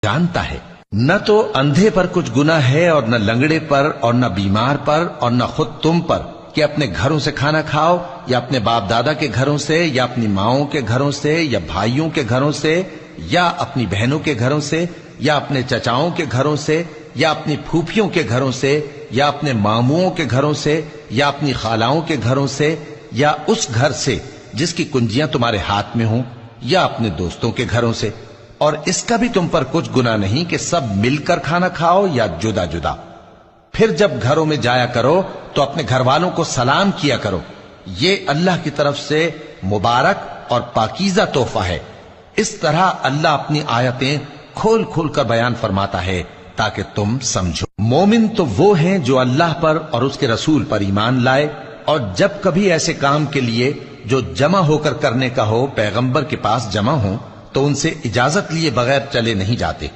جانتا ہے۔ نہ تو اندھے پر کچھ گناہ ہے اور نہ لنگڑے پر اور نہ بیمار پر اور نہ خود تم پر کہ اپنے گھروں سے کھانا کھاؤ یا اپنے باپ دادا کے گھروں سے یا اپنی ماؤں کے گھروں سے یا بھائیوں کے گھروں سے یا اپنی بہنوں کے گھروں سے یا اپنے چچاؤں کے گھروں سے یا اپنی پھوپھیوں کے گھروں سے یا اپنے ماموؤں کے گھروں سے یا اپنی خالاؤں کے گھروں سے یا اس گھر سے جس کی کنجیاں تمہارے ہاتھ میں ہوں یا اپنے دوستوں کے گھروں سے، اور اس کا بھی تم پر کچھ گناہ نہیں کہ سب مل کر کھانا کھاؤ یا جدا جدا۔ پھر جب گھروں میں جایا کرو تو اپنے گھر والوں کو سلام کیا کرو، یہ اللہ کی طرف سے مبارک اور پاکیزہ تحفہ ہے۔ اس طرح اللہ اپنی آیتیں کھول کھول کر بیان فرماتا ہے تاکہ تم سمجھو۔ مومن تو وہ ہیں جو اللہ پر اور اس کے رسول پر ایمان لائے، اور جب کبھی ایسے کام کے لیے جو جمع ہو کر کرنے کا ہو پیغمبر کے پاس جمع ہوں تو ان سے اجازت لیے بغیر چلے نہیں جاتے۔